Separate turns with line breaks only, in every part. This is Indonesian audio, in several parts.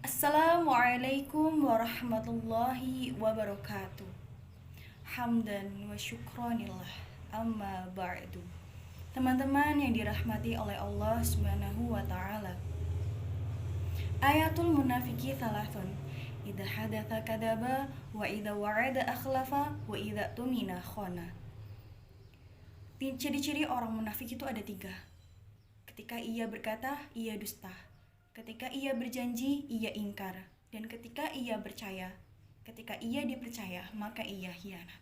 Assalamualaikum warahmatullahi wabarakatuh. Hamdan wa syukranillah amma ba'du. Teman-teman yang dirahmati oleh Allah Subhanahu wa taala. Ayatul munafiki thalathun. Idza hadatsa kadzaba wa idza wa'ada akhlafa wa idza tumina khana. Ciri-ciri orang munafik itu ada 3. Ketika ia berkata, ia dusta. Ketika ia berjanji, ia ingkar. Dan ketika ia percaya, ketika ia dipercaya, maka ia hianat.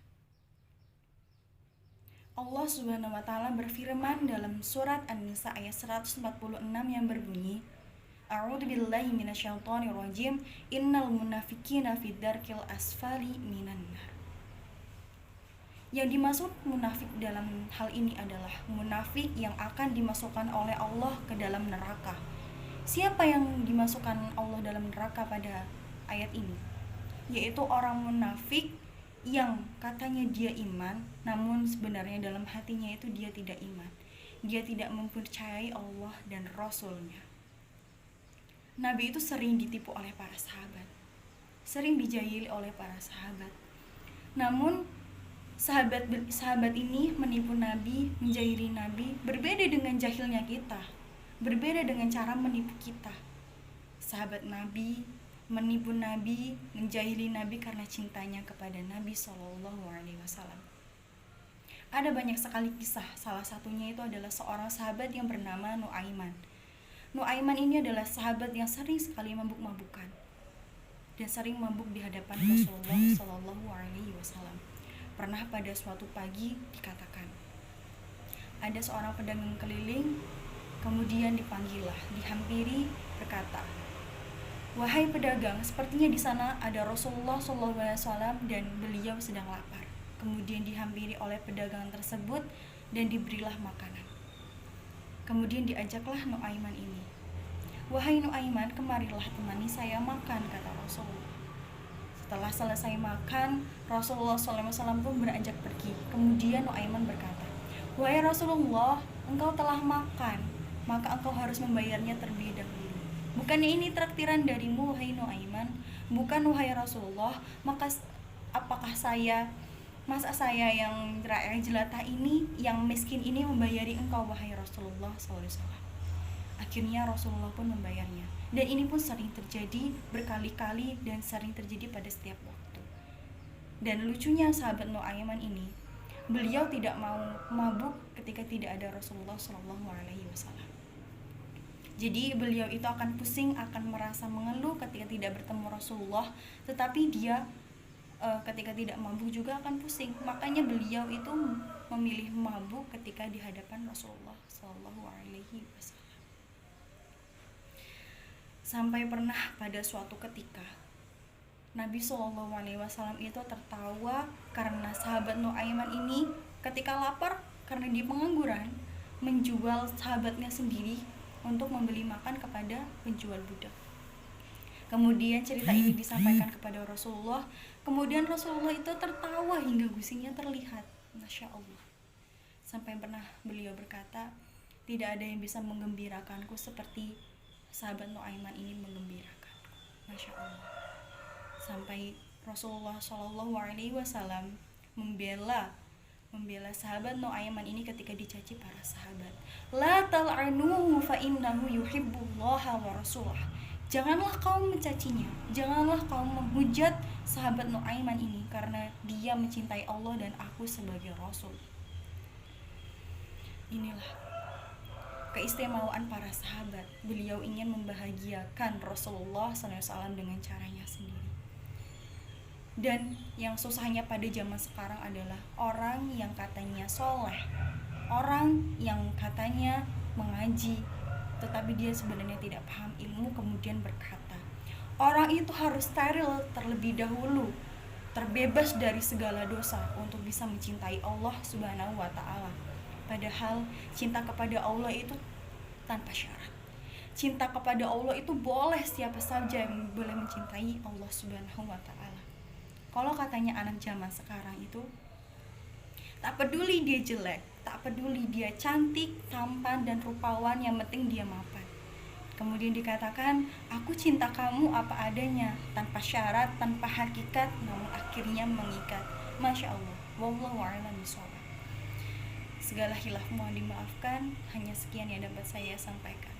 Allah Subhanahu wa taala berfirman dalam surat An-Nisa ayat 146 yang berbunyi, A'udzubillahi minasyaitonirrajim, innal munafiqina fid darkil asfali minan nar. Yang dimaksud munafik dalam hal ini adalah munafik yang akan dimasukkan oleh Allah ke dalam neraka. Siapa yang dimasukkan Allah dalam neraka pada ayat ini? Yaitu orang munafik yang katanya dia iman, namun sebenarnya dalam hatinya itu dia tidak iman. Dia tidak mempercayai Allah dan Rasul-Nya. Nabi itu sering ditipu oleh para sahabat, sering dijahili oleh para sahabat. Namun sahabat ini menipu Nabi, menjahili Nabi, berbeda dengan jahilnya kita, berbeda dengan cara menipu kita. Sahabat Nabi menipu Nabi, menjahili Nabi karena cintanya kepada Nabi SAW. Ada banyak sekali kisah, salah satunya itu adalah seorang sahabat yang bernama Nuaiman. Nuaiman ini adalah sahabat yang sering sekali mabuk-mabukan dan sering mabuk di hadapan Rasulullah SAW. Pernah pada suatu pagi dikatakan, ada seorang pedagang keliling, kemudian dipanggillah, dihampiri, berkata, wahai pedagang, sepertinya di sana ada Rasulullah SAW dan beliau sedang lapar. Kemudian dihampiri oleh pedagang tersebut dan diberilah makanan. Kemudian diajaklah Nuaiman ini, wahai Nuaiman, kemarilah temani saya makan, kata Rasulullah. Setelah selesai makan, Rasulullah SAW pun beranjak pergi. Kemudian Nuaiman berkata, wahai Rasulullah, engkau telah makan, maka engkau harus membayarnya terlebih dahulu. Bukannya ini traktiran darimu, wahai Nuaiman? Bukan, wahai Rasulullah, maka apakah masa saya yang rakyat jelata ini, yang miskin ini membayari engkau, wahai Rasulullah SAW? Akhirnya Rasulullah pun membayarnya. Dan ini pun sering terjadi berkali-kali dan sering terjadi pada setiap waktu. Dan lucunya sahabat Nuaiman ini, beliau tidak mau mabuk ketika tidak ada Rasulullah SAW. Jadi beliau itu akan pusing, akan merasa mengeluh ketika tidak bertemu Rasulullah. Tetapi dia ketika tidak mabuk juga akan pusing. Makanya beliau itu memilih mabuk ketika di hadapan Rasulullah SAW. Sampai pernah pada suatu ketika Nabi SAW itu tertawa karena sahabat Nuaiman ini ketika lapar karena dia pengangguran, menjual sahabatnya sendiri untuk membeli makan kepada penjual budak. Kemudian cerita ini disampaikan kepada Rasulullah. Kemudian Rasulullah itu tertawa hingga gusinya terlihat. Masya Allah. Sampai pernah beliau berkata, tidak ada yang bisa menggembirakanku seperti sahabat Nuaiman ini menggembirakanku. Masya Allah. Sampai Rasulullah SAW membela sahabat Nuaiman ini ketika dicaci para sahabat. La tal'anuhu fa innahu yuhibbullaha wa rasulah. Janganlah kaum mencacinya, janganlah kaum menghujat sahabat Nuaiman ini karena dia mencintai Allah dan aku sebagai Rasul. Inilah keistimewaan para sahabat. Beliau ingin membahagiakan Rasulullah SAW dengan caranya sendiri. Dan yang susahnya pada zaman sekarang adalah orang yang katanya soleh, orang yang katanya mengaji, tetapi dia sebenarnya tidak paham ilmu, kemudian berkata, orang itu harus steril terlebih dahulu, terbebas dari segala dosa untuk bisa mencintai Allah Subhanahu wa taala. Padahal cinta kepada Allah itu tanpa syarat. Cinta kepada Allah itu boleh siapa saja yang boleh mencintai Allah Subhanahu wa taala. Kalau katanya anak zaman sekarang itu, tak peduli dia jelek, tak peduli dia cantik, tampan dan rupawan, yang penting dia mapan. Kemudian dikatakan, aku cinta kamu apa adanya, tanpa syarat, tanpa hakikat, namun akhirnya mengikat. Masya Allah. Wallahu a'lam bishawab. Segala hilaf mohon dimaafkan. Hanya sekian yang dapat saya sampaikan.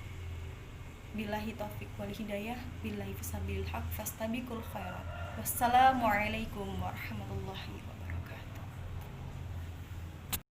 Billahi taufiq wal hidayah. Billahi fisabilil haq fastabiqul khairat. Wassalamualaikum warahmatullahi wabarakatuh.